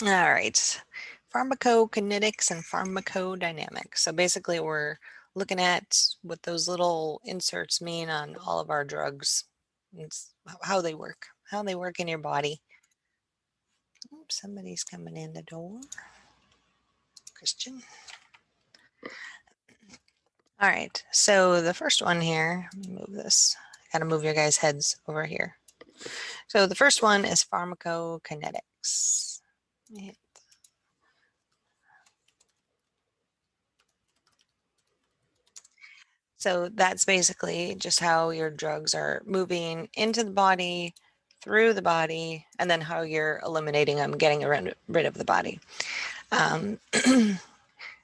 All right. Pharmacokinetics and pharmacodynamics. So basically we're looking at what those little inserts mean on all of our drugs. It's how they work in your body. Oops, somebody's coming in the door. Christian. All right. So the first one here, let me move this. I gotta move your guys' heads over here. So the first one is pharmacokinetics. So that's basically just how your drugs are moving into the body, through the body, and then how you're eliminating them, getting rid of the body. Um,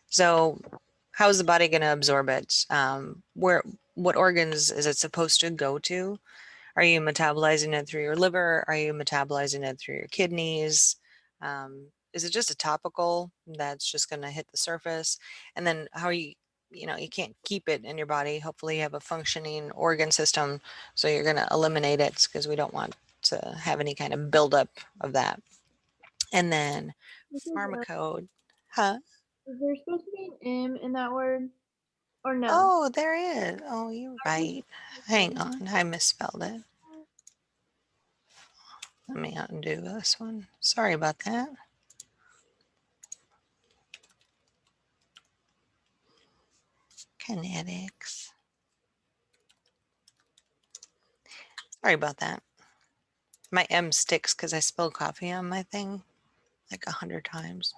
so how is the body going to absorb it? What organs is it supposed to go to? Are you metabolizing it through your liver? Are you metabolizing it through your kidneys? Is it just a topical that's just going to hit the surface? And then how are you can't keep it in your body. Hopefully you have a functioning organ system. So you're going to eliminate it because we don't want to have any kind of buildup of that. And then pharmacode, huh? Is there supposed to be an M in that word? Or no? Oh, there is. Oh, you're right. Hang on, I misspelled it. Let me undo this one. Sorry about that. Kinetics. Sorry about that. My M sticks because I spilled coffee on my thing like 100 times.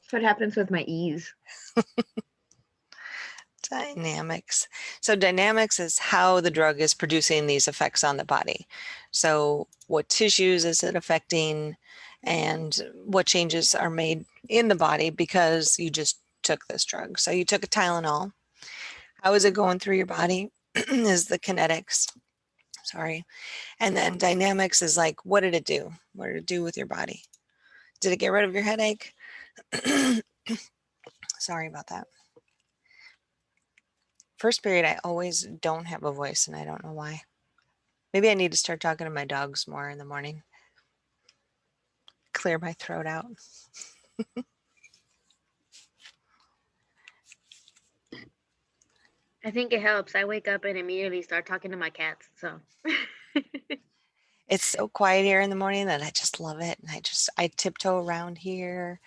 That's what happens with my E's. Dynamics. So dynamics is how the drug is producing these effects on the body. So what tissues is it affecting and what changes are made in the body because you just took this drug. So you took a Tylenol. How is it going through your body is the kinetics. Sorry. And then dynamics is like, what did it do? What did it do with your body? Did it get rid of your headache? Sorry about that. First period, I always don't have a voice and I don't know why. Maybe I need to start talking to my dogs more in the morning. Clear my throat out. I think it helps. I wake up and immediately start talking to my cats. So It's so quiet here in the morning that I just love it. And I tiptoe around here.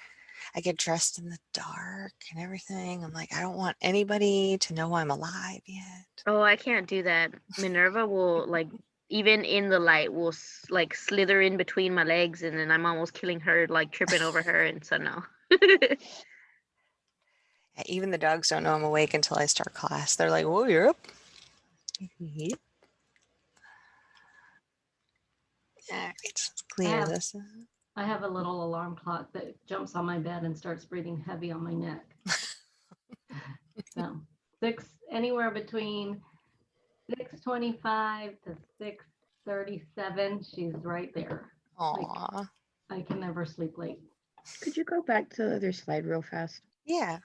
I get dressed in the dark and everything. I'm like, I don't want anybody to know I'm alive yet. oh, I can't do that. Minerva will like even in the light will like slither in between my legs, and then I'm almost killing her, like tripping over her, and so no. Even the dogs don't know I'm awake until I start class. They're like, whoa, you're up. Yep. All right, let's clear this. I have a little alarm clock that jumps on my bed and starts breathing heavy on my neck. So anywhere between 6:25 to 6:37, she's right there. Aw. Like, I can never sleep late. Could you go back to the other slide real fast? Yeah.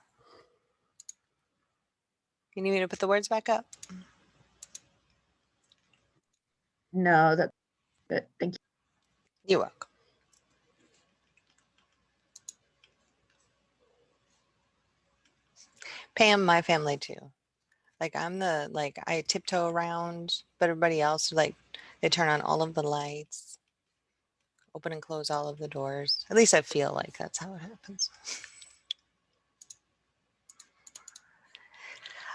You need me to put the words back up? No, that's good. Thank you. You're welcome. Pam, my family too. Like I tiptoe around, but everybody else like they turn on all of the lights, open and close all of the doors. At least I feel like that's how it happens.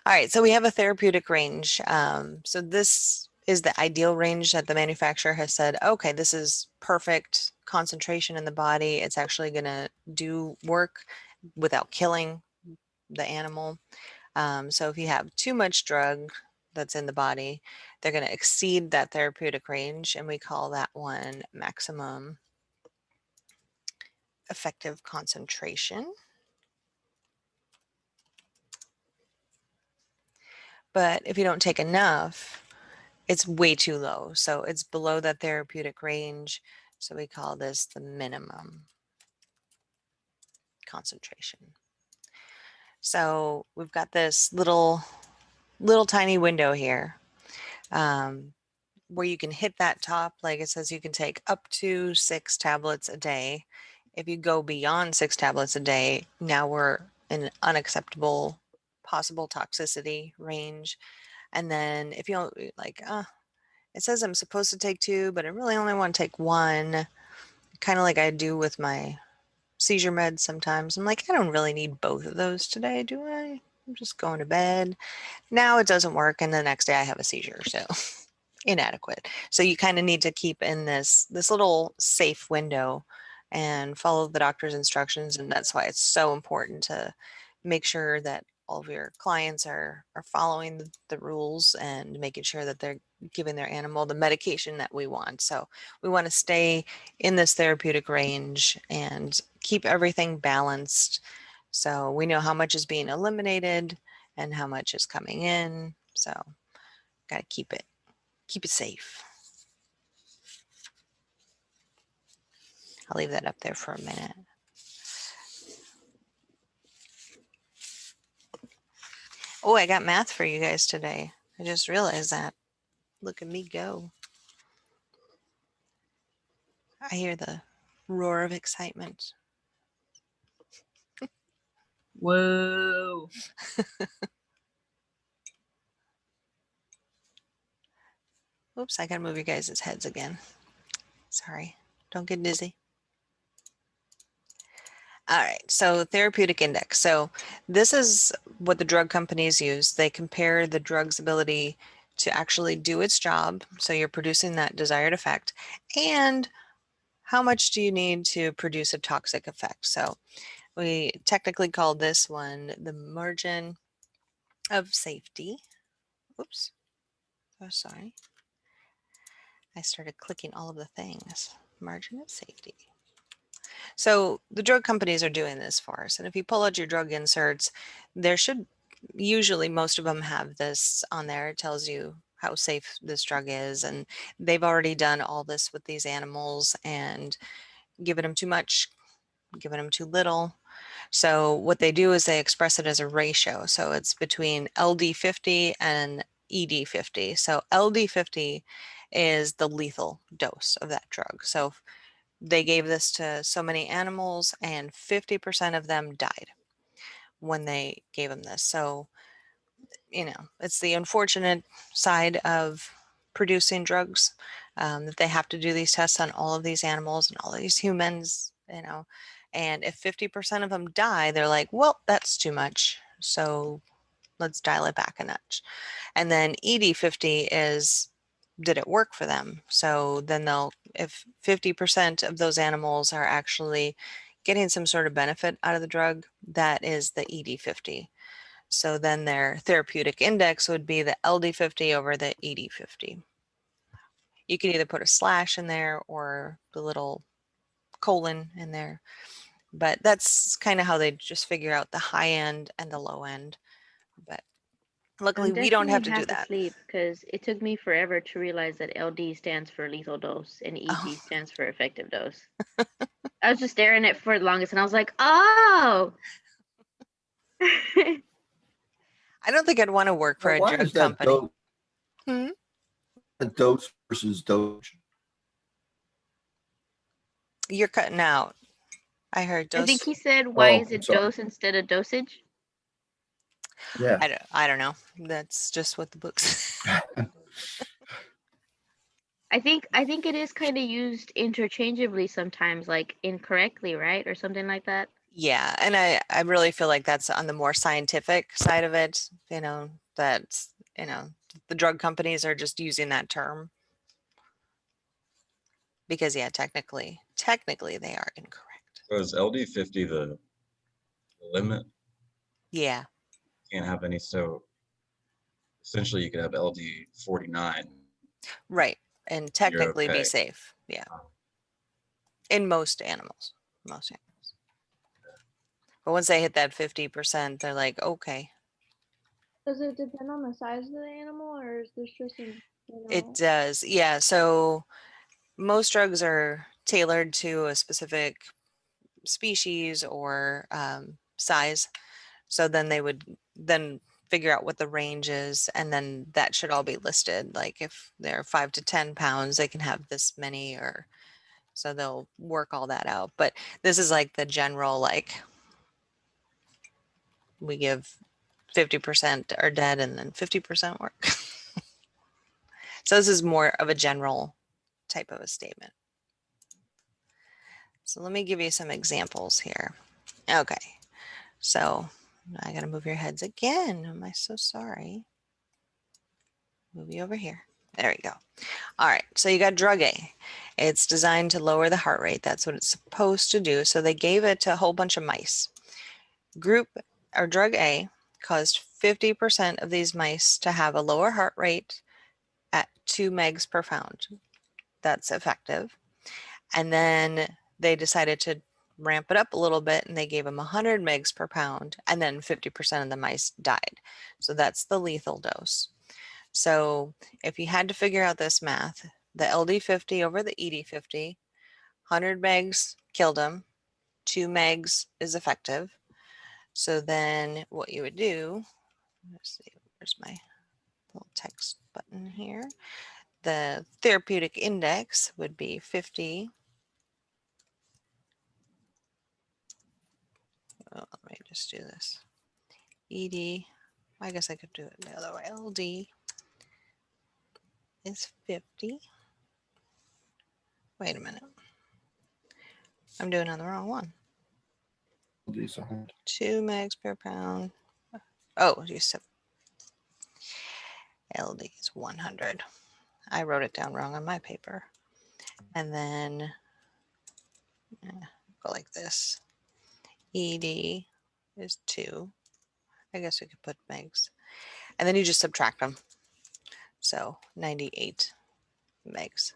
All right, so we have a therapeutic range. So this is the ideal range that the manufacturer has said, okay, this is perfect concentration in the body. It's actually going to do work without killing the animal. So if you have too much drug that's in the body, they're going to exceed that therapeutic range, and we call that one maximum effective concentration. But if you don't take enough, it's way too low. So it's below that therapeutic range. So we call this the minimum concentration. So we've got this little tiny window here where you can hit that top. Like it says, you can take up to 6 tablets a day. If you go beyond 6 tablets a day, now we're in unacceptable possible toxicity range. And then if you don't like, it says I'm supposed to take 2, but I really only want to take 1, kind of like I do with my seizure meds sometimes. I'm like, I don't really need both of those today, do I? I'm just going to bed. Now it doesn't work, and the next day I have a seizure, so inadequate. So you kind of need to keep in this little safe window and follow the doctor's instructions, and that's why it's so important to make sure that all of your clients are following the rules and making sure that they're giving their animal the medication that we want. So we want to stay in this therapeutic range and keep everything balanced, so we know how much is being eliminated and how much is coming in. So got to keep it safe. I'll leave that up there for a minute. Oh, I got math for you guys today. I just realized that. Look at me go. I hear the roar of excitement. Whoa. Oops, I gotta move you guys' heads again. Sorry, don't get dizzy. All right, so therapeutic index. So this is what the drug companies use. They compare the drug's ability to actually do its job, so you're producing that desired effect, and how much do you need to produce a toxic effect. So we technically call this one the margin of safety. Oops, oh, sorry. I started clicking all of the things. Margin of safety. So the drug companies are doing this for us. And if you pull out your drug inserts, there should usually most of them have this on there. It tells you how safe this drug is. And they've already done all this with these animals and given them too much, given them too little. So what they do is they express it as a ratio. So it's between LD50 and ED50. So LD50 is the lethal dose of that drug. So they gave this to so many animals and 50% of them died when they gave them this. So, it's the unfortunate side of producing drugs, that they have to do these tests on all of these animals and all these humans, and if 50% of them die, they're like, well, that's too much. So let's dial it back a notch. And then ED50 is, did it work for them? So then if 50% of those animals are actually getting some sort of benefit out of the drug, that is the ED50. So then their therapeutic index would be the LD50 over the ED50. You can either put a slash in there or the little colon in there, but that's kind of how they just figure out the high end and the low end. But luckily I'm we don't have definitely to do half that. asleep because it took me forever to realize that LD stands for lethal dose and Oh. ED stands for effective dose. I was just staring at it for the longest and I was like, oh. I don't think I'd want to work for Now, a why drug is that company. dose versus dosage? You're cutting out. I heard I think dose. he said, why Oh, is I'm it sorry. dose instead of dosage? Yeah. I don't know. That's just what the books. I think it is kind of used interchangeably sometimes, like incorrectly, right? Or something like that. Yeah, and I really feel like that's on the more scientific side of it, that, the drug companies are just using that term because, yeah, technically they are incorrect. So is LD50 the limit? Yeah, Can't have any. So essentially, you could have LD49. right. And You're technically be okay. safe. Yeah. In most animals. Most animals. But once they hit that 50%, they're like, okay. Does it depend on the size of the animal, or is this just in It general? does. Yeah. So most drugs are tailored to a specific species or size. So then they would then figure out what the range is, and then that should all be listed. Like if they're 5 to 10 pounds, they can have this many, or So they'll work all that out. But this is like the general, like we give 50% are dead and then 50% work. So this is more of a general type of a statement. So let me give you some examples here. Okay, so I gotta move your heads again. Am I so sorry? Move you over here. There we go. All right, so you got drug A. It's designed to lower the heart rate. That's what it's supposed to do. So they gave it to a whole bunch of mice. Group or drug A caused 50% of these mice to have a lower heart rate at 2 megs per pound. That's effective. And then they decided to ramp it up a little bit and they gave them 100 megs per pound, and then 50% of the mice died. So that's the lethal dose. So if you had to figure out this math, the LD50 over the ED50, 100 megs killed them, 2 megs is effective. So then what you would do, let's see, where's my little text button here? The therapeutic index would be 50. Oh, let me just do this. ED, I guess I could do it the other way. LD is 50. Wait a minute. I'm doing it on the wrong one. These 100. 2 megs per pound. Oh, you said LD is 100. I wrote it down wrong on my paper. And then go like this. ED is 2. I guess we could put megs. And then you just subtract them. So 98 megs.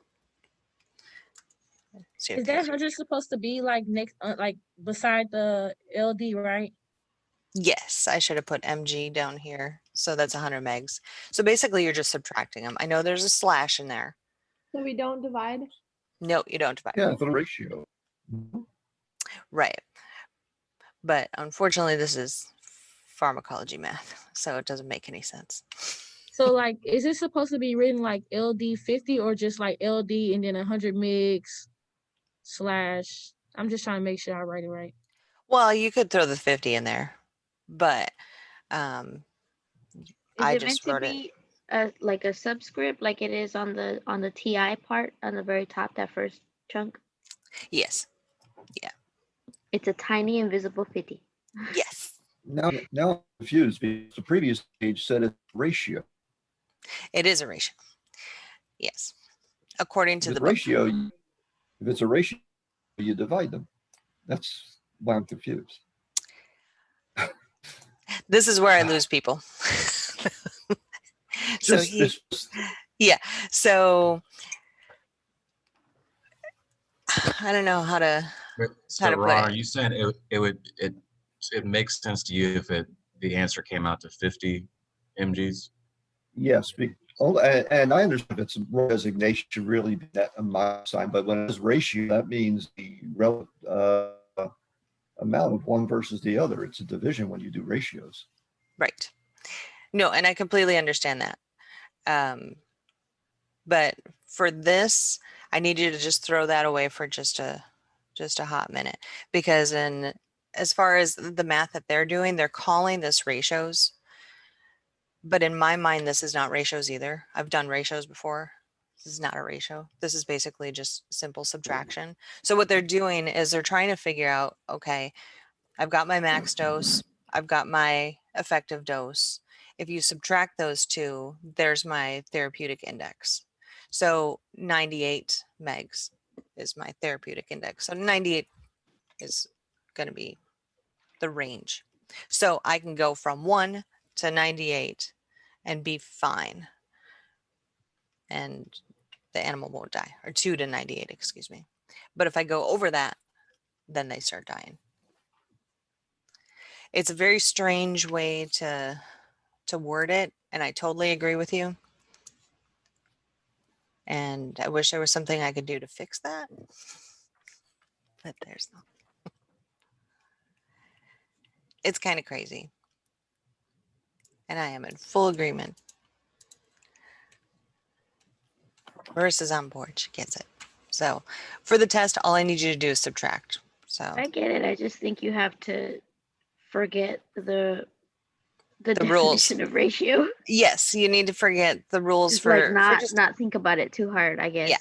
So Is that 100 supposed to be like next, like beside the LD, right? yes, I should have put mg down here. So that's 100 megs. So basically you're just subtracting them. I know there's a slash in there. So we don't divide? No, you don't divide. Yeah, for the ratio. Right. But unfortunately, this is pharmacology math, so it doesn't make any sense. So like, is it supposed to be written like LD 50 or just like LD and then 100 mgs slash? I'm just trying to make sure I write it right. Well, you could throw the 50 in there, but Is I it meant just to wrote it. be like a subscript, like it is on the TI part on the very top, that first chunk? Yes. It's a tiny invisible 50. Yes. Now I'm confused because the previous page said it's ratio. It is a ratio. Yes. According to If the it's book. ratio, if it's a ratio, you divide them. That's why I'm confused. This is where I lose people. So yeah. So I don't know how to So put Ron, it. are you saying it makes sense to you if the answer came out to 50 mgs? yes, and I understand if it's a resignation should really be that on my side, but when it's ratio, that means the relative amount of one versus the other. It's a division when you do ratios. Right. No, and I completely understand that. But for this, I need you to just throw that away for just a hot minute, because as far as the math that they're doing, they're calling this ratios. But in my mind, this is not ratios either. I've done ratios before. This is not a ratio. This is basically just simple subtraction. So what they're doing is they're trying to figure out, okay, I've got my max dose, I've got my effective dose. If you subtract those two, there's my therapeutic index. So 98 megs is my therapeutic index. So 98 is going to be the range. So I can go from 1 to 98 and be fine. And the animal won't die, or 2 to 98, excuse me. But if I go over that, then they start dying. It's a very strange way to word it, and I totally agree with you. And I wish there was something I could do to fix that, but there's not. It's kind of crazy. And I am in full agreement. Marissa's on board. She gets it. So for the test, all I need you to do is subtract. So I get it. I just think you have to forget the rules. definition of ratio. Yes, you need to forget the rules Just for like not just not think about it too hard, I guess.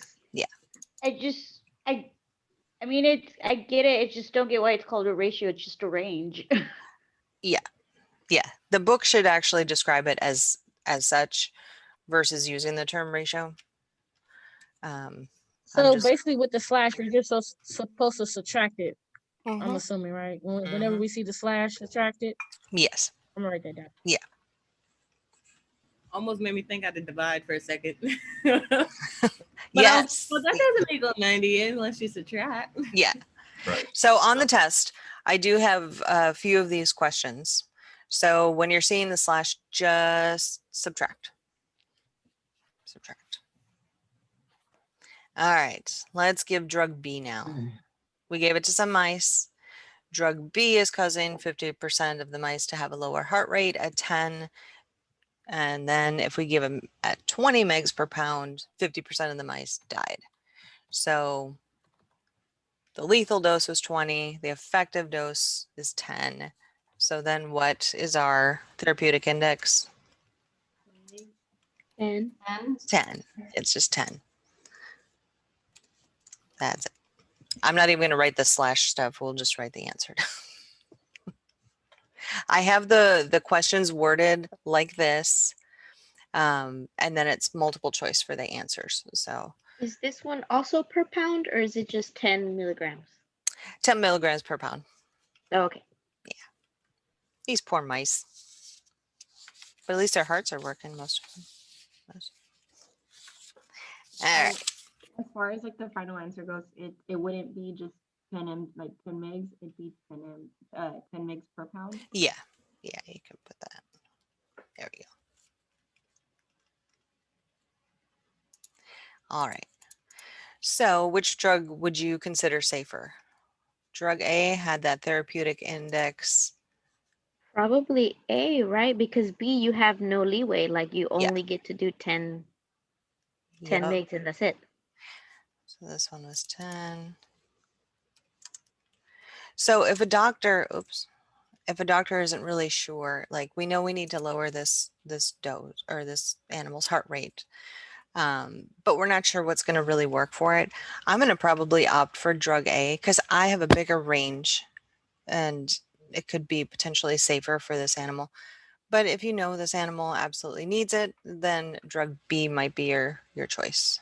I mean, I get it. I just don't get why it's called a ratio. It's just a range. yeah. The book should actually describe it as such versus using the term ratio. I'm So just basically, with the slash, we're just supposed to subtract it. I'm Mhm. assuming, right? Whenever Mhm. we see the slash, subtract it. Yes. I'm gonna write that down. Almost made me think I had to divide for a second. But Yes. well, that doesn't equal 90 unless you subtract. Yeah. Right. So on the test, I do have a few of these questions. So when you're seeing the slash, just subtract. Subtract. All right, let's give drug B now. We gave it to some mice. Drug B is causing 50% of the mice to have a lower heart rate at 10. And then if we give them at 20 megs per pound, 50% of the mice died. So the lethal dose was 20, the effective dose is 10. So then what is our therapeutic index? And 10. It's just 10. That's it. I'm not even going to write the slash stuff. We'll just write the answer. I have the questions worded like this, and then it's multiple choice for the answers. So is this one also per pound or is it just 10 milligrams? 10 milligrams per pound. Oh, okay. These poor mice. But at least their hearts are working, most of them. All right. As far as like the final answer goes, it wouldn't be just 10 megs, it'd be 10 megs per pound. Yeah, you can put that. There we go. All right. So which drug would you consider safer? Drug A had that therapeutic index. Probably A, right? Because B, you have no leeway. Like you Yeah. only get to do 10 Yep. megs and that's it. So this one was 10. So if a doctor, if a doctor isn't really sure, like we know we need to lower this dose or this animal's heart rate, but we're not sure what's going to really work for it, I'm going to probably opt for drug A because I have a bigger range and it could be potentially safer for this animal. But if you know this animal absolutely needs it, then drug B might be your choice.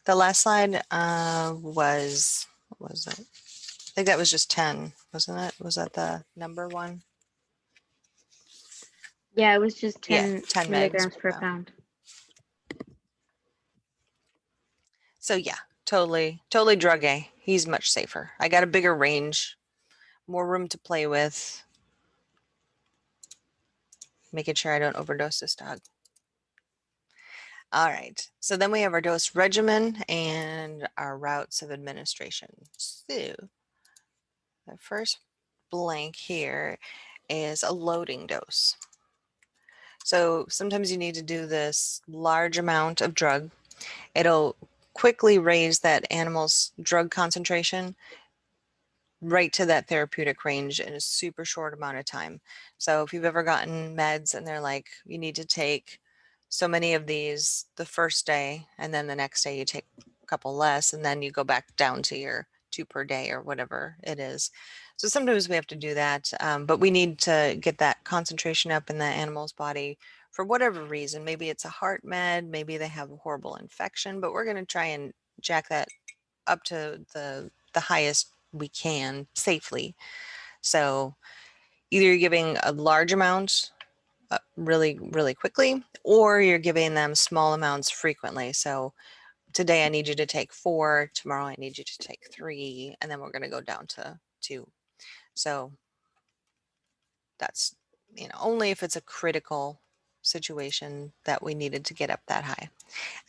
The last slide was, what was it? I think that was just 10, wasn't it? Was that the number one? Yeah, it was just 10, Yeah, 10 milligrams megs per pound. So yeah, totally drug A. He's much safer. I got a bigger range, more room to play with. Making sure I don't overdose this dog. All right, so then we have our dose regimen and our routes of administration. So the first blank here is a loading dose. So sometimes you need to do this large amount of drug. It'll quickly raise that animal's drug concentration right to that therapeutic range in a super short amount of time. So if you've ever gotten meds and they're like, you need to take so many of these the first day, and then the next day you take a couple less, and then you go back down to your 2 per day or whatever it is. So sometimes we have to do that, but we need to get that concentration up in the animal's body for whatever reason. Maybe it's a heart med, maybe they have a horrible infection, but we're going to try and jack that up to the highest we can safely. So either you're giving a large amount really, really quickly, or you're giving them small amounts frequently. So today I need you to take 4, tomorrow I need you to take 3, and then we're going to go down to 2. So that's, only if it's a critical situation that we needed to get up that high.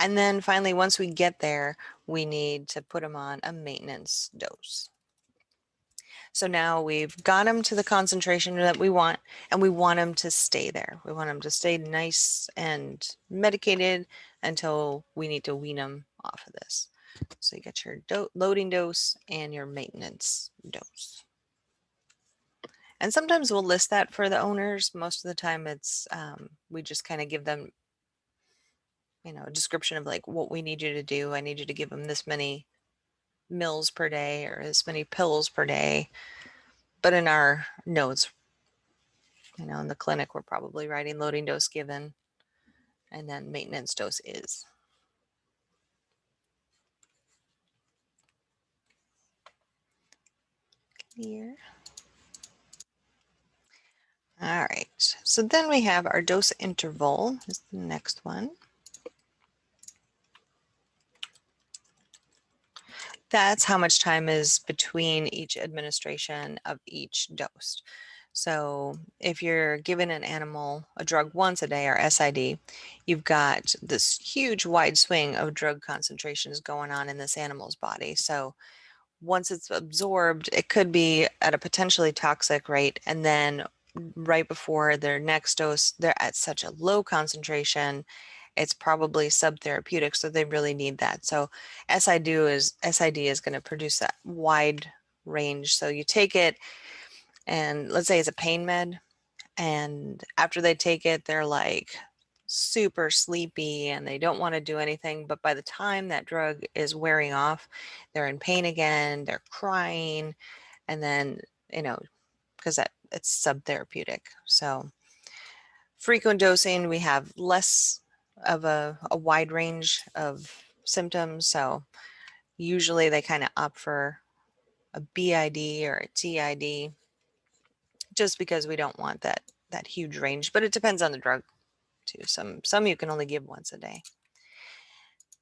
And then finally, once we get there, we need to put them on a maintenance dose. So now we've got them to the concentration that we want, and we want them to stay there. We want them to stay nice and medicated until we need to wean them off of this. So you got your loading dose and your maintenance dose. And sometimes we'll list that for the owners. Most of the time it's, we just kind of give them, you know, a description of like what we need you to do. I need you to give them this many mils per day or this many pills per day. But in our notes, you know, in the clinic, we're probably writing loading dose given and then maintenance dose is. Clear. All right, so then we have our dose interval is the next one. That's how much time is between each administration of each dose. So if you're giving an animal a drug once a day or SID, you've got this huge wide swing of drug concentrations going on in this animal's body. So once it's absorbed, it could be at a potentially toxic rate. And then right before their next dose, they're at such a low concentration, it's probably subtherapeutic. So they really need that. So SID is going to produce that wide range. So you take it and let's say it's a pain med. And after they take it, they're like super sleepy and they don't want to do anything. But by the time that drug is wearing off, they're in pain again, they're crying, and then, you know, because that it's subtherapeutic. So frequent dosing, we have less of a wide range of symptoms. So usually they kind of opt for a BID or a TID just because we don't want that huge range, but it depends on the drug too. Some you can only give once a day.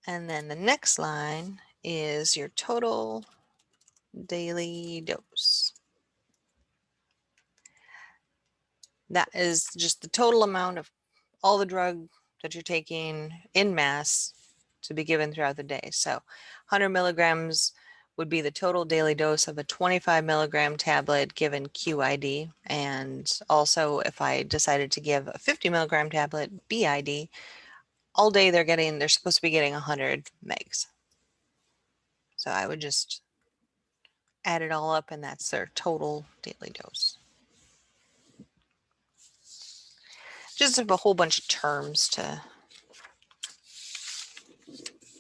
And then the next line is your total daily dose. That is just the total amount of all the drug that you're taking in mass to be given throughout the day. So 100 milligrams would be the total daily dose of a 25 milligram tablet given QID. And also if I decided to give a 50 milligram tablet BID, all day they're supposed to be getting 100 megs. So I would just add it all up and that's their total daily dose. Just a whole bunch of terms to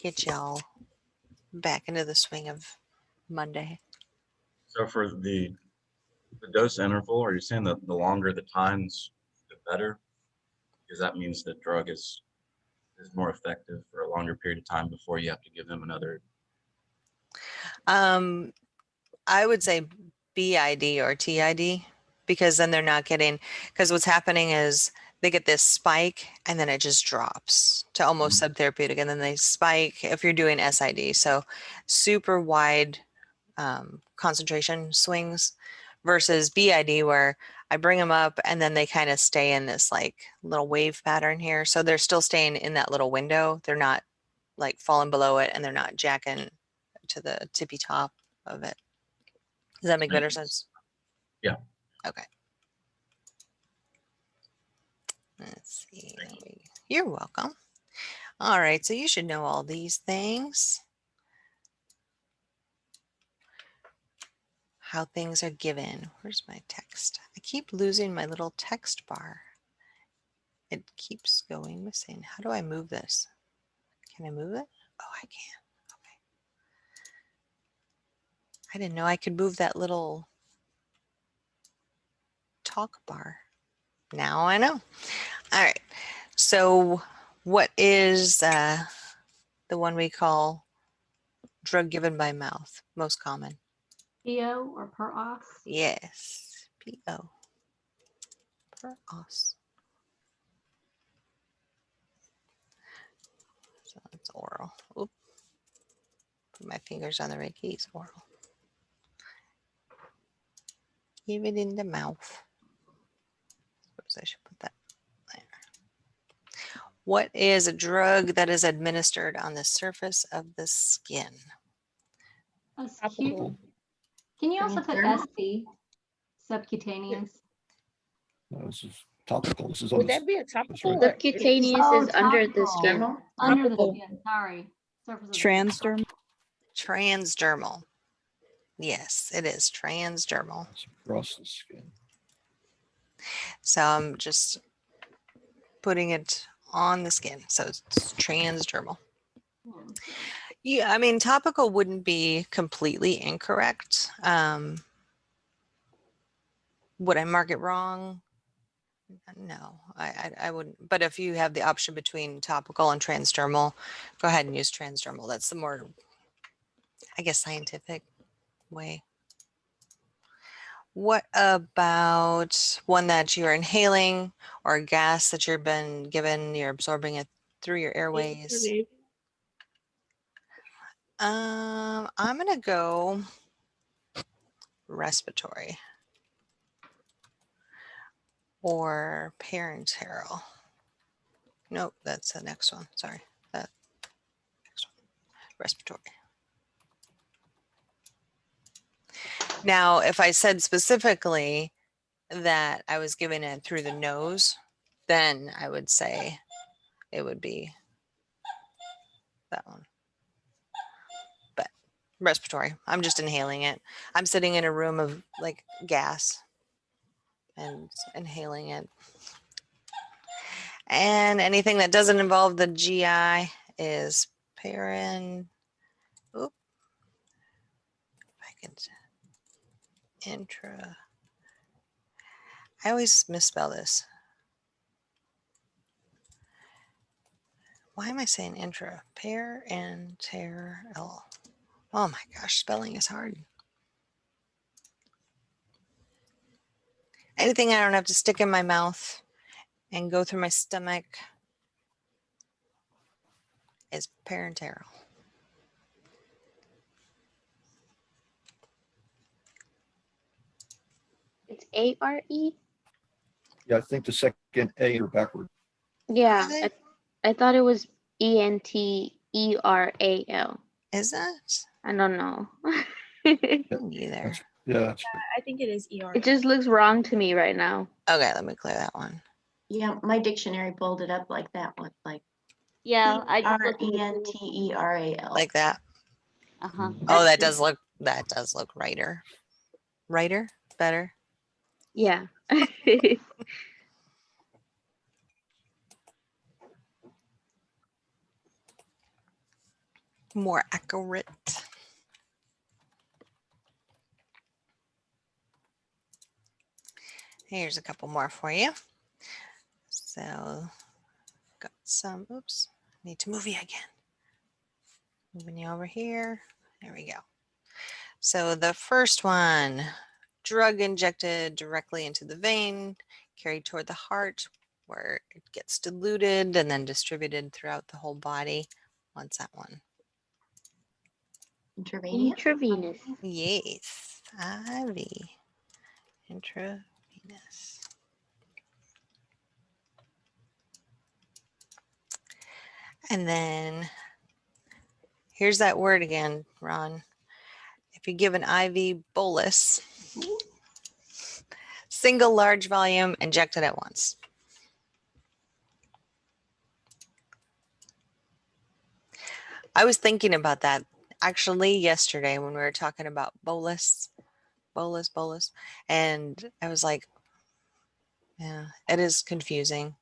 get y'all back into the swing of Monday. So for the dose interval, are you saying that the longer the times, the better? Because that means the drug is more effective for a longer period of time before you have to give them another. I would say BID or TID because then they're not getting, because what's happening is they get this spike and then it just drops to almost subtherapeutic and then they spike if you're doing SID. So super wide concentration swings versus BID where I bring them up and then they kind of stay in this like little wave pattern here. So they're still staying in that little window. They're not like falling below it and they're not jacking to the tippy top of it. Does that make better sense? Yeah. Okay. Let's see. You're welcome. All right. So you should know all these things. How things are given. Where's my text? I keep losing my little text bar. It keeps going missing. How do I move this? Can I move it? Oh, I can. Okay. I didn't know I could move that little talk bar. Now I know. All right. So what is the one we call drug given by mouth? Most common. PO or per os? Yes. PO. Per os. So it's oral. Oop. Put my fingers on the right keys. Oral. Give it in the mouth. Suppose I should put that there. What is a drug that is administered on the surface of the skin? A Topical. Can you also put Transdermal? SC, subcutaneous? No, this is topical. This is on Would the. that be a That's topical? right. Or Subcutaneous is under the skin. topical. Under the Topical. skin, sorry. Surface of the Transdermal. skin. Transdermal. Yes, it is transdermal. It's across the skin. So I'm just putting it on the skin. So it's transdermal. Yeah, I mean, topical wouldn't be completely incorrect. Would I mark it wrong? No, I wouldn't. But if you have the option between topical and transdermal, go ahead and use transdermal. That's the more, I guess, scientific way. What about one that you're inhaling or a gas that you've been given, you're absorbing it through your airways? I'm gonna go respiratory or parenteral. Nope, that's the next one. Sorry, that next one, respiratory. Now, if I said specifically that I was giving it through the nose, then I would say it would be that one. But respiratory, I'm just inhaling it. I'm sitting in a room of like gas and inhaling it. And anything that doesn't involve the GI is parin. Oop. I can intra. I always misspell this. Why am I saying intra? Parenteral. Oh my gosh, spelling is hard. Anything I don't have to stick in my mouth and go through my stomach is parenteral. It's ARE? Yeah, I think the second A are backward. Yeah, Are I thought it was ENTERAL. Is that? I don't know. Neither. Yeah, I think it is ER. It just looks wrong to me right now. Okay, let me clear that one. Yeah, my dictionary pulled it up like that one, like Yeah, I just looked at the Renteral. Like that. Uh-huh. Oh, that does look righter. Righter? Better? Yeah. More accurate. Here's a couple more for you. So, got some, oops, need to move you again. Moving you over here. There we go. So the first one, drug injected directly into the vein, carried toward the heart, where it gets diluted and then distributed throughout the whole body. What's that one? Intravenous. Intravenous. Yes, IV. Intravenous. And then here's that word again, Ron. If you give an IV bolus, single large volume, injected at once. I was thinking about that actually yesterday when we were talking about bolus, and I was like, yeah, it is confusing.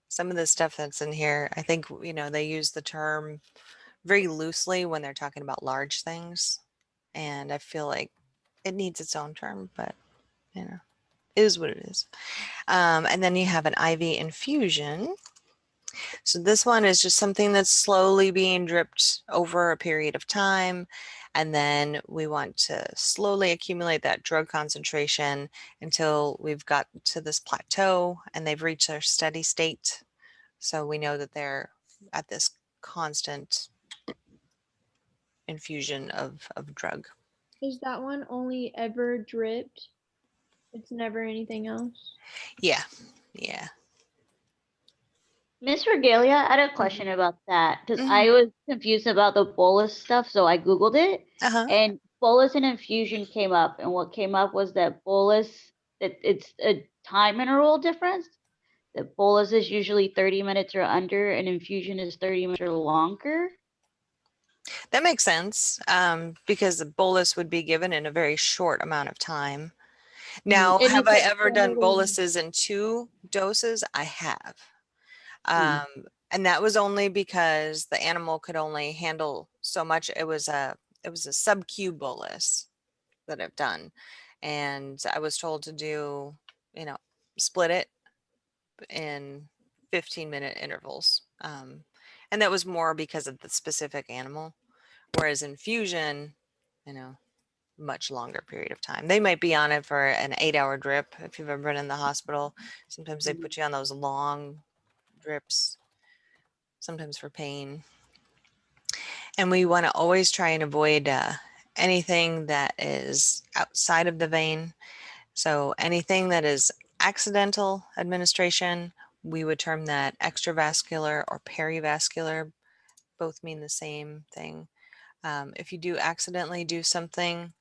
Some of the stuff that's in here, I think, they use the term very loosely when they're talking about large things. And I feel like it needs its own term, but, it is what it is. And then you have an IV infusion. So this one is just something that's slowly being dripped over a period of time. And then we want to slowly accumulate that drug concentration until we've got to this plateau and they've reached their steady state. So we know that they're at this constant infusion of drug. Is that one only ever dripped? It's never anything else? Yeah. Miss Regalia, I had a question about that because I was confused about the bolus stuff, so I Googled it. Uh-huh. And bolus and infusion came up, and what came up was that bolus, that it's a time interval difference. That bolus is usually 30 minutes or under, and infusion is 30 minutes or longer. That makes sense, because the bolus would be given in a very short amount of time. Now, And you have I could ever done generally, boluses in 2 doses? I have. And that was only because the animal could only handle so much. It was a sub-Q bolus that I've done, and I was told to do, split it in 15-minute intervals. And that was more because of the specific animal, whereas infusion, you know, much longer period of time. They might be on it for an 8-hour drip. If you've ever been in the hospital, sometimes they put you on those long drips, sometimes for pain. And we want to always try and avoid anything that is outside of the vein. So anything that is accidental administration, we would term that extravascular or perivascular. Both mean the same thing. If you do accidentally do something,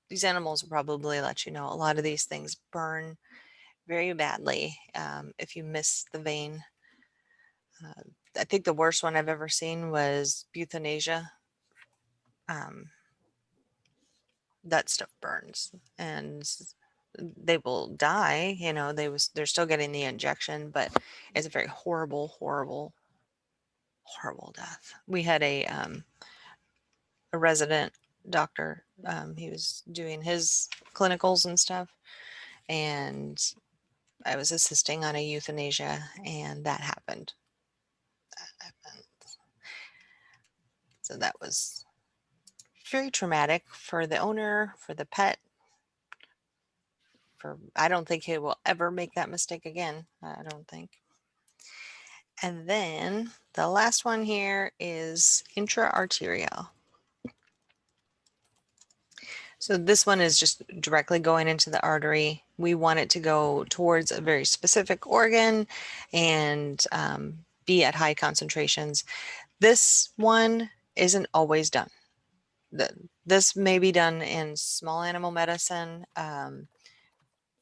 these animals will probably let you know. A lot of these things burn very badly if you miss the vein. I think the worst one I've ever seen was euthanasia. That stuff burns, and they will die. They're still getting the injection, but it's a very horrible, horrible, horrible death. We had a resident doctor. He was doing his clinicals and stuff, and I was assisting on a euthanasia, and that happened. So that was very traumatic for the owner, for the pet. I don't think he will ever make that mistake again. I don't think. And then the last one here is intra-arterial. So this one is just directly going into the artery. We want it to go towards a very specific organ and be at high concentrations. This one isn't always done. This may be done in small animal medicine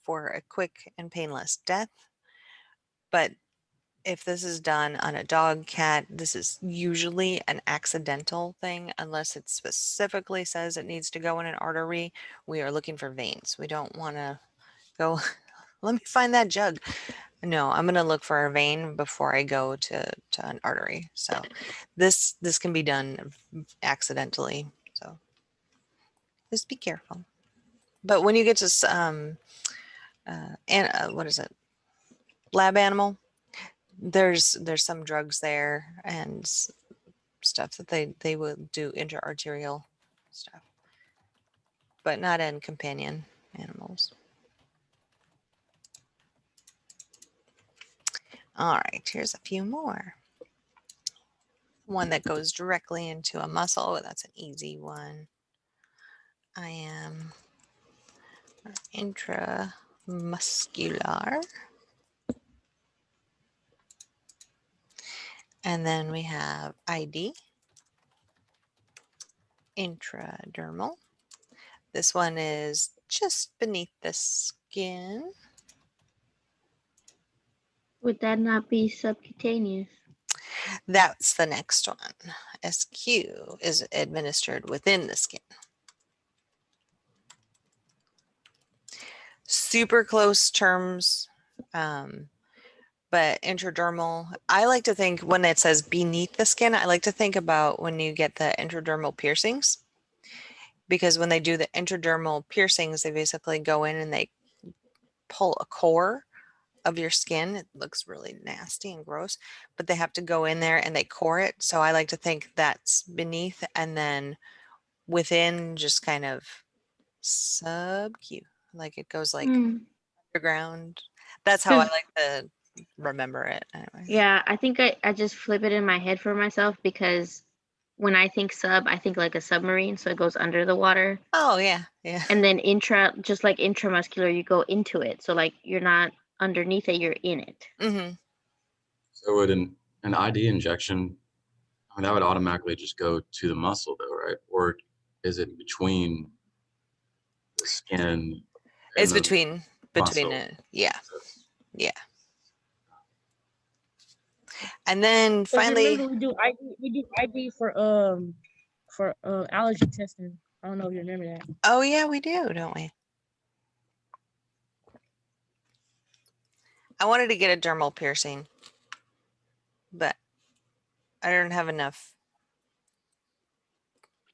for a quick and painless death. But if this is done on a dog, cat, this is usually an accidental thing unless it specifically says it needs to go in an artery. We are looking for veins. We don't want to go, let me find that jug. No, I'm going to look for a vein before I go to an artery. So this can be done accidentally. So just be careful. But when you get to what is it? Lab animal, there's some drugs there and stuff that they will do intra-arterial stuff, but not in companion animals. All right, here's a few more. One that goes directly into a muscle. Oh, that's an easy one. I am intramuscular. And then we have ID, intradermal. This one is just beneath the skin. Would that not be subcutaneous? That's the next one. SQ is administered within the skin. Super close terms, but intradermal, I like to think when it says beneath the skin, I like to think about when you get the intradermal piercings, because when they do the intradermal piercings, they basically go in and they pull a core of your skin. It looks really nasty and gross, but they have to go in there and they core it. So I like to think that's beneath, and then within just kind of sub-Q, like it goes like underground. That's how I like to remember it anyway. Yeah, I think I just flip it in my head for myself, because when I think sub, I think like a submarine, so it goes under the water. Oh yeah, yeah. And then intra, just like intramuscular, you go into it. So like you're not underneath it, you're in it. Mm-hmm. So would an ID injection, I mean, that would automatically just go to the muscle though, right? Or is it between the skin It's and the between muscle? it. Yeah. So it's- Yeah. And then Because finally, remember we do ID for allergy testing. I don't know if you remember that. oh yeah, we do, don't we? I wanted to get a dermal piercing, but I don't have enough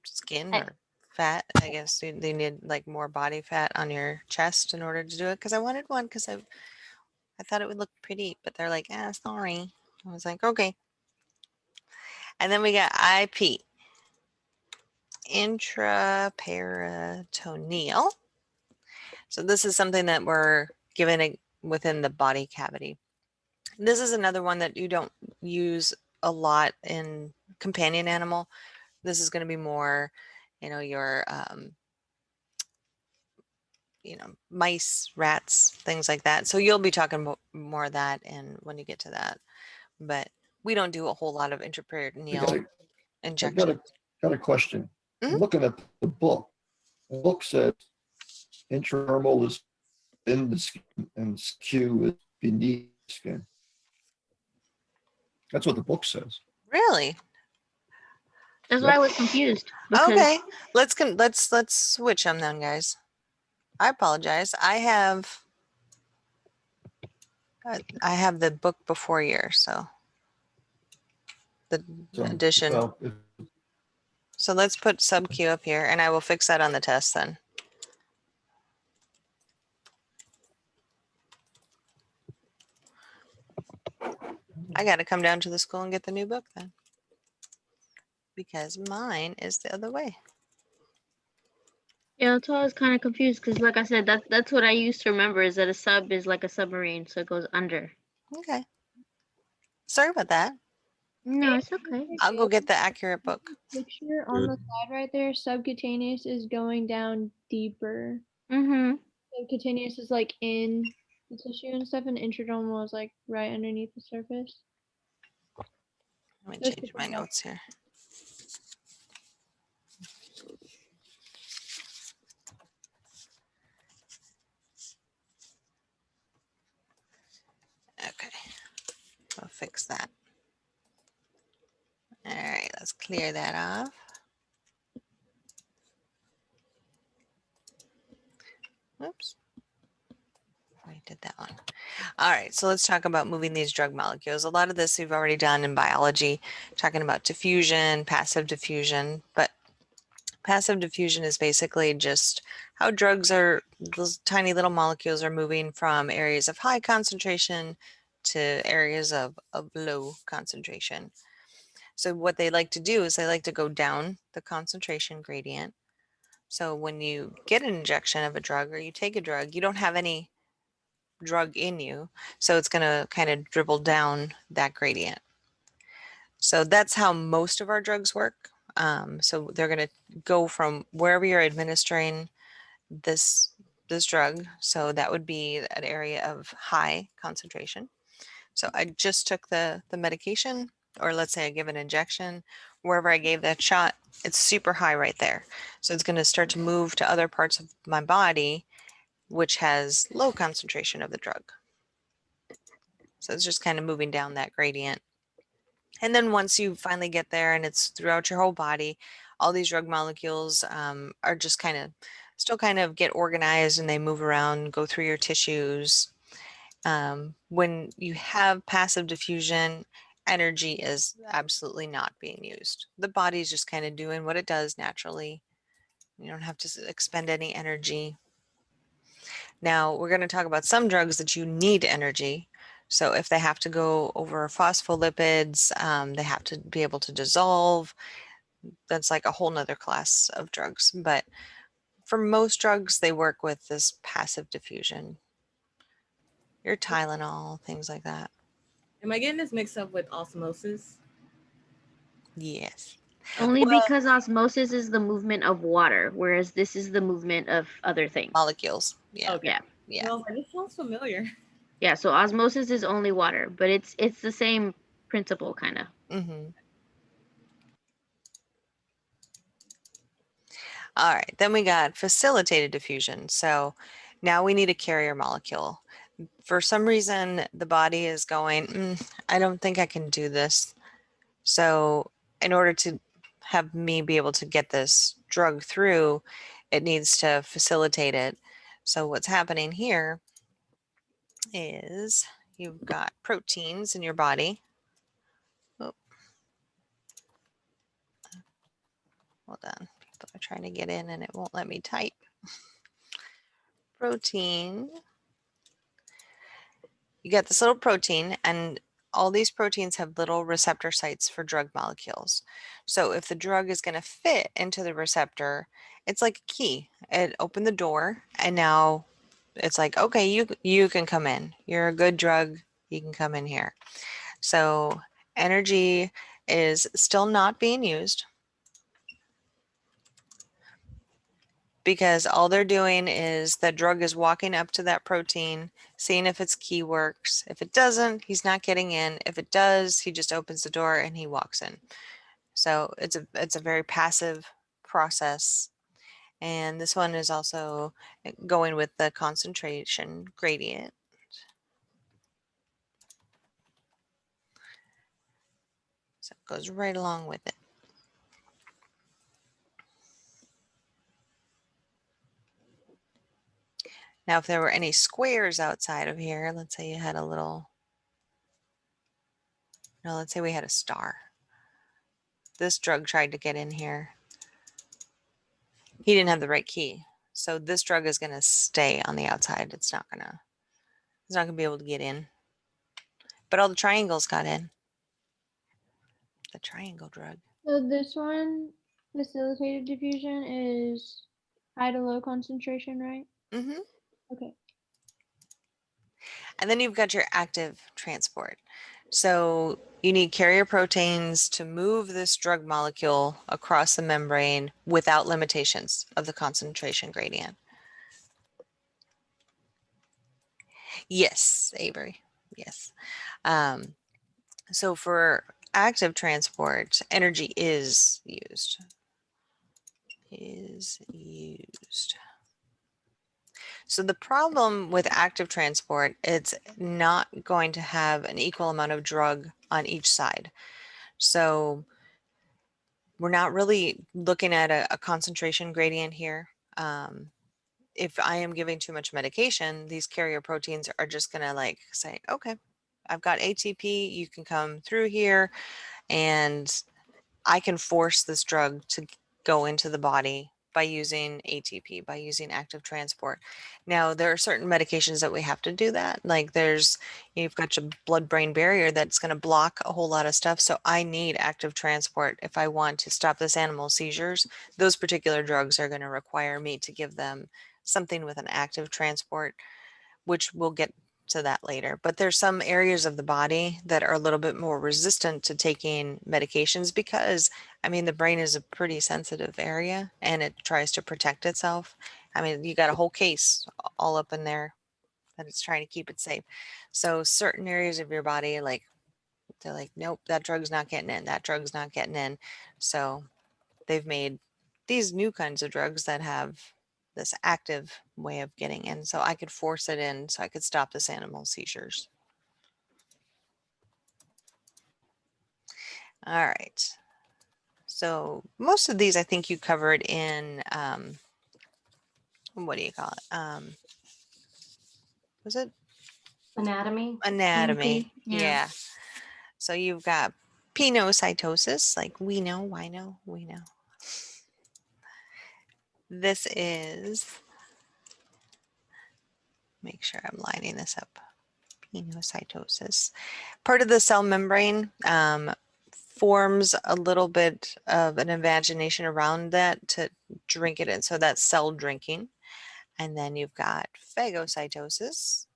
skin I- or fat. I guess they need like more body fat on your chest in order to do it. Because I wanted one because I thought it would look pretty, but they're like, ah, sorry. I was like, okay. And then we got IP, intraperitoneal. So this is something that we're given within the body cavity. This is another one that you don't use a lot in companion animal. This is going to be more, your, mice, rats, things like that. So you'll be talking more of that when you get to that. But we don't do a whole lot of I got intraperitoneal a, I injection. got a question. Mhm. Looking at the book says intradermal is in the skin and Q is beneath the skin. That's what the book says. Really? That's why I was confused. Okay. Let's switch them then, guys. I apologize. I have the book before yours, so the So, edition. well, So let's put sub Q up here, and I will fix that on the test then. I got to come down to the school and get the new book then, because mine is the other way. Yeah, that's why I was kind of confused because, like I said, that's what I used to remember is that a sub is like a submarine, so it goes under. Okay. Sorry about that. No, it's okay. I'll go get the accurate book. Picture on the side right there, subcutaneous is going down deeper. Mm-hmm. Subcutaneous is like in the tissue and stuff, and intradermal is like right underneath the surface. Let me Those change two my are notes here. Okay. I'll fix that. All right, let's clear that off. Oops. I did that one. All right, so let's talk about moving these drug molecules. A lot of this we've already done in biology, talking about diffusion, passive diffusion, but passive diffusion is basically just how those tiny little molecules are moving from areas of high concentration to areas of low concentration. So what they like to do is they like to go down the concentration gradient. So when you get an injection of a drug or you take a drug, you don't have any drug in you. So it's going to kind of dribble down that gradient. So that's how most of our drugs work. So they're going to go from wherever you're administering this drug. So that would be an area of high concentration. So I just took the medication, or let's say I give an injection, wherever I gave that shot, it's super high right there. So it's going to start to move to other parts of my body, which has low concentration of the drug. So it's just kind of moving down that gradient. And then once you finally get there and it's throughout your whole body, all these drug molecules are just still kind of get organized and they move around, go through your tissues. When you have passive diffusion, energy is absolutely not being used. The body's just kind of doing what it does naturally. You don't have to expend any energy. Now, we're going to talk about some drugs that you need energy. So if they have to go over phospholipids, they have to be able to dissolve. That's like a whole nother class of drugs. But for most drugs, they work with this passive diffusion. Your Tylenol, things like that. Am I getting this mixed up with osmosis? Yes. Only Well, because osmosis is the movement of water, whereas this is the movement of other things. Molecules. Yeah. Okay. Yeah. Yeah. Well, this sounds familiar. Yeah. So osmosis is only water, but it's the same principle, kind of. Mm-hmm. All right, then we got facilitated diffusion. So now we need a carrier molecule. For some reason, the body is going, I don't think I can do this. So in order to have me be able to get this drug through, it needs to facilitate it. So what's happening here is you've got proteins in your body. Oh, hold on. People are trying to get in and it won't let me type. Protein. You get this little protein, and all these proteins have little receptor sites for drug molecules. So if the drug is going to fit into the receptor, it's like a key. It opened the door, and now it's like, okay, you can come in. You're a good drug. You can come in here. So energy is still not being used because all they're doing is the drug is walking up to that protein, seeing if its key works. If it doesn't, he's not getting in. If it does, he just opens the door and he walks in. So it's a very passive process. And this one is also going with the concentration gradient. So it goes right along with it. Now, if there were any squares outside of here, let's say you had a little, no, let's say we had a star. This drug tried to get in here. He didn't have the right key. So this drug is going to stay on the outside. It's not going to be able to get in. But all the triangles got in. The triangle drug. So this one, facilitated diffusion, is high to low concentration, right? Mm-hmm. Okay. And then you've got your active transport. So you need carrier proteins to move this drug molecule across the membrane without limitations of the concentration gradient. Yes, Avery. Yes. So for active transport, energy is used. So the problem with active transport, it's not going to have an equal amount of drug on each side. So we're not really looking at a concentration gradient here. If I am giving too much medication, these carrier proteins are just going to like say, okay, I've got ATP, you can come through here and I can force this drug to go into the body by using ATP, by using active transport. Now, there are certain medications that we have to do that. Like you've got your blood-brain barrier that's going to block a whole lot of stuff. So I need active transport if I want to stop this animal seizures. Those particular drugs are going to require me to give them something with an active transport, which we'll get to that later. But there's some areas of the body that are a little bit more resistant to taking medications because, I mean, the brain is a pretty sensitive area and it tries to protect itself. I mean, you got a whole case all up in there that it's trying to keep it safe. So certain areas of your body, like, they're like, nope, that drug's not getting in, that drug's not getting in. So they've made these new kinds of drugs that have this active way of getting in. So I could force it in so I could stop this animal's seizures. All right. So most of these I think you covered in, what do you call it? Was it? Anatomy. Anatomy. Yeah. Yeah. So you've got pinocytosis, like we know. This is, make sure I'm lining this up. Pinocytosis. Part of the cell membrane forms a little bit of an imagination around that to drink it in. So that's cell drinking. And then you've got phagocytosis.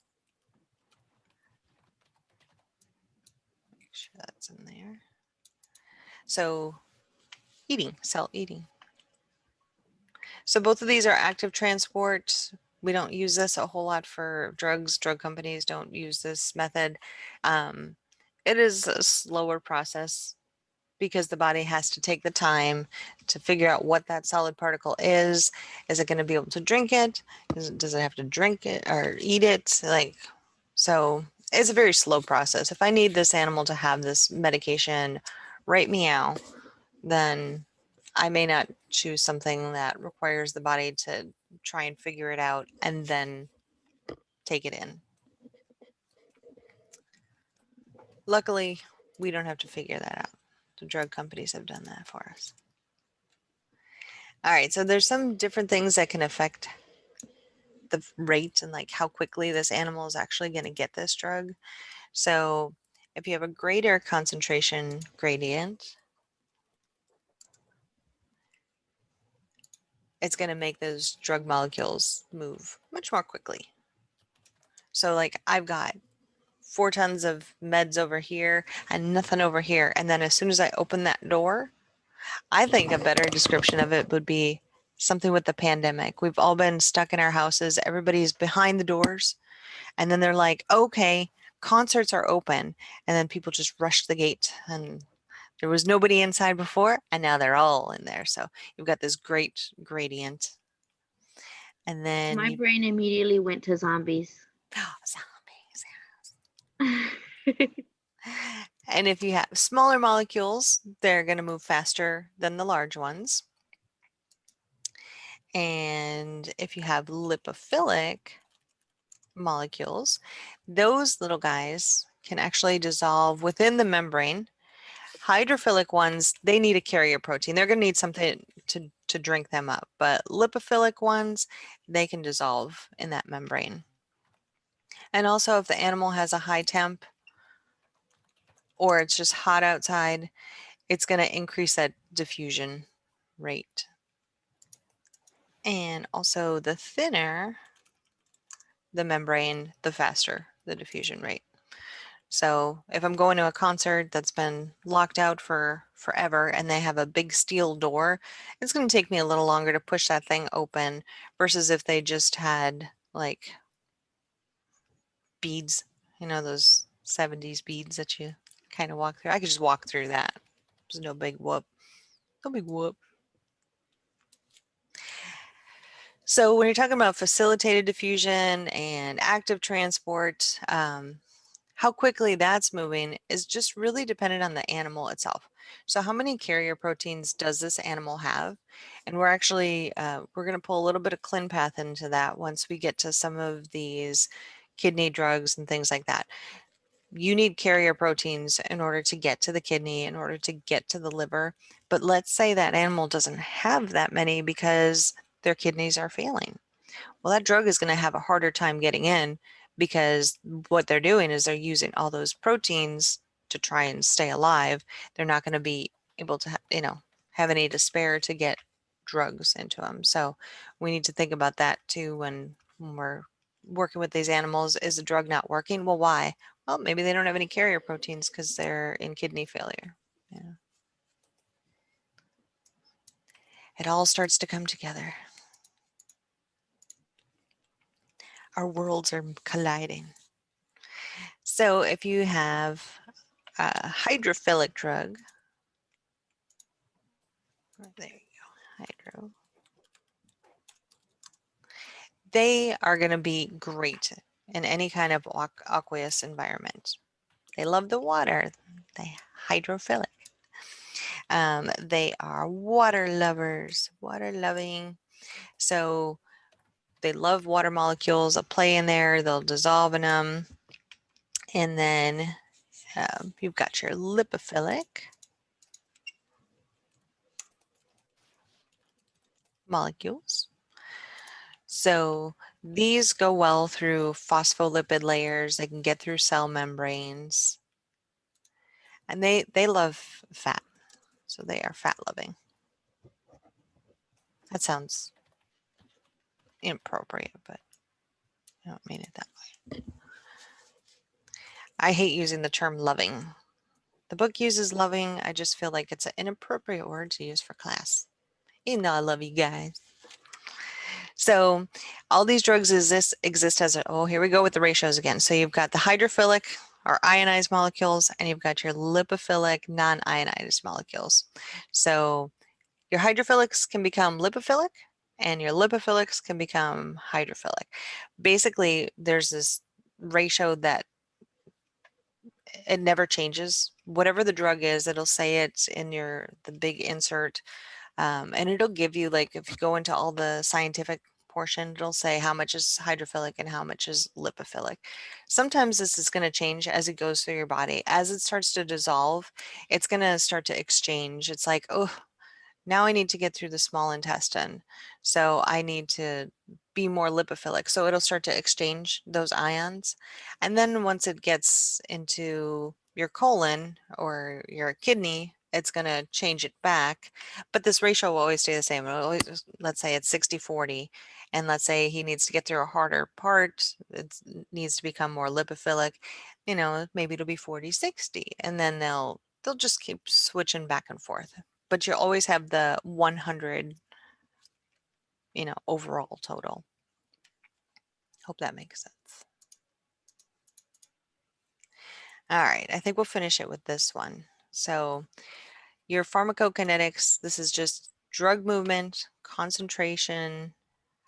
Make sure that's in there. So eating, cell eating. So both of these are active transport. We don't use this a whole lot for drugs. Drug companies don't use this method. It is a slower process. because the body has to take the time to figure out what that solid particle is. Is it going to be able to drink it? Does it have to drink it or eat it? Like, so it's a very slow process. If I need this animal to have this medication right meow, then I may not choose something that requires the body to try and figure it out and then take it in. Luckily, we don't have to figure that out. The drug companies have done that for us. All right, so there's some different things that can affect the rate and like how quickly this animal is actually going to get this drug. So if you have a greater concentration gradient, it's going to make those drug molecules move much more quickly. So like I've got 4 tons of meds over here and nothing over here. And then as soon as I open that door, I think a better description of it would be something with the pandemic. We've all been stuck in our houses. Everybody's behind the doors. And then they're like, okay, concerts are open. And then people just rush the gate. And there was nobody inside before. And now they're all in there. So you've got this great gradient. And then My brain immediately went to zombies. zombies. And if you have smaller molecules, they're going to move faster than the large ones. And if you have lipophilic molecules, those little guys can actually dissolve within the membrane. Hydrophilic ones, they need a carrier protein. They're going to need something to drink them up. But lipophilic ones, they can dissolve in that membrane. And also if the animal has a high temp or it's just hot outside, it's going to increase that diffusion rate. And also the thinner the membrane, the faster the diffusion rate. So if I'm going to a concert that's been locked out for forever and they have a big steel door, it's going to take me a little longer to push that thing open versus if they just had like beads, you know, those 70s beads that you kind of walk through. I could just walk through that. There's no big whoop. No big whoop. So when you're talking about facilitated diffusion and active transport, how quickly that's moving is just really dependent on the animal itself. So how many carrier proteins does this animal have? And we're actually, we're going to pull a little bit of ClinPath into that once we get to some of these kidney drugs and things like that. You need carrier proteins in order to get to the kidney, in order to get to the liver. But let's say that animal doesn't have that many because their kidneys are failing. Well, that drug is going to have a harder time getting in because what they're doing is they're using all those proteins to try and stay alive. They're not going to be able to, have any to spare to get drugs into them. So we need to think about that too when we're working with these animals. Is the drug not working? Well, why? Well, maybe they don't have any carrier proteins because they're in kidney failure. Yeah. It all starts to come together. Our worlds are colliding. So if you have a hydrophilic drug, there you go, hydro, they are going to be great in any kind of aqueous environment. They love the water. They hydrophilic. They are water lovers, water loving. So they love water molecules. They'll play in there. They'll dissolve in them. And then you've got your lipophilic molecules. So these go well through phospholipid layers. They can get through cell membranes. And they love fat. So they are fat loving. That sounds inappropriate, but I don't mean it that way. I hate using the term loving. The book uses loving. I just feel like it's an inappropriate word to use for class. Even though I love you guys. So all these drugs exist as oh, here we go with the ratios again. So you've got the hydrophilic or ionized molecules, and you've got your lipophilic non-ionized molecules. So your hydrophilics can become lipophilic, and your lipophilics can become hydrophilic. Basically, there's this ratio that it never changes. Whatever the drug is, it'll say it's in the big insert, and it'll give you, like, if you go into all the scientific portion, it'll say how much is hydrophilic and how much is lipophilic. Sometimes this is going to change as it goes through your body. As it starts to dissolve, it's going to start to exchange. It's like, oh, now I need to get through the small intestine, so I need to be more lipophilic. So it'll start to exchange those ions. And then once it gets into your colon or your kidney, it's going to change it back. But this ratio will always stay the same. It'll always, let's say it's 60-40. And let's say he needs to get through a harder part. It needs to become more lipophilic. Maybe it'll be 40-60. And then they'll just keep switching back and forth. But you always have the 100, overall total. Hope that makes sense. All right, I think we'll finish it with this one. So your pharmacokinetics, this is just drug movement, concentration,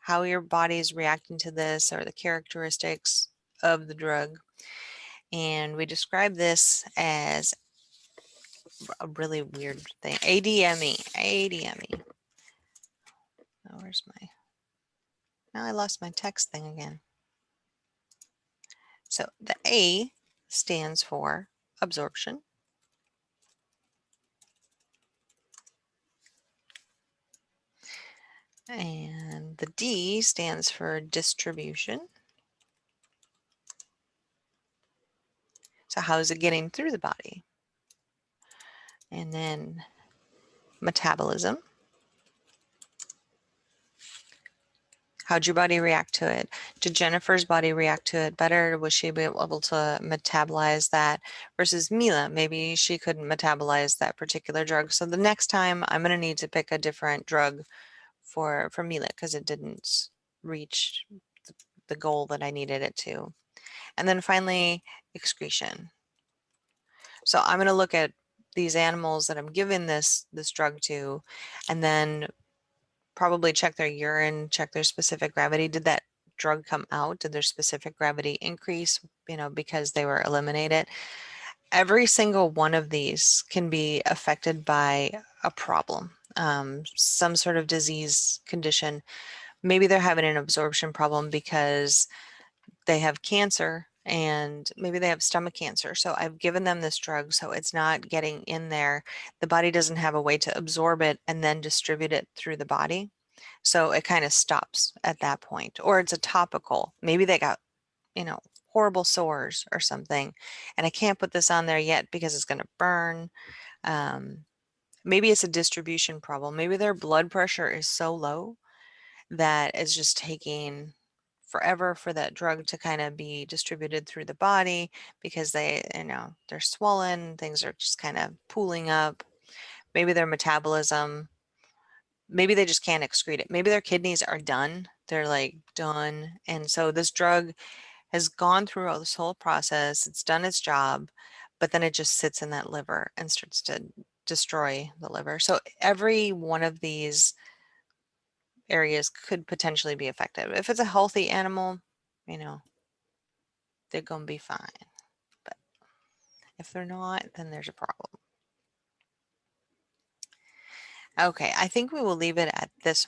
how your body is reacting to this, or the characteristics of the drug. And we describe this as a really weird thing. ADME. Oh, where's my... Now I lost my text thing again. So the A stands for absorption. And the D stands for distribution. So how is it getting through the body? And then metabolism. How'd your body react to it? Did Jennifer's body react to it better? Was she able to metabolize that? Versus Mila, maybe she couldn't metabolize that particular drug. So the next time I'm going to need to pick a different drug for Mila because it didn't reach the goal that I needed it to. And then finally, excretion. So I'm going to look at these animals that I'm giving this drug to, and then probably check their urine, check their specific gravity. Did that drug come out? Did their specific gravity increase, because they were eliminated? Every single one of these can be affected by a problem, some sort of disease condition. Maybe they're having an absorption problem because they have cancer, and maybe they have stomach cancer. So I've given them this drug so it's not getting in there. The body doesn't have a way to absorb it and then distribute it through the body. So it kind of stops at that point. Or it's a topical. Maybe they got, horrible sores or something, and I can't put this on there yet because it's going to burn. Maybe it's a distribution problem. Maybe their blood pressure is so low that it's just taking forever for that drug to kind of be distributed through the body because they're swollen, things are just kind of pooling up. Maybe their metabolism, maybe they just can't excrete it. Maybe their kidneys are done. They're like done. And so this drug has gone through all this whole process. It's done its job, but then it just sits in that liver and starts to destroy the liver. So every one of these areas could potentially be affected. If it's a healthy animal, they're going to be fine. But if they're not, then there's a problem. Okay, I think we will leave it at this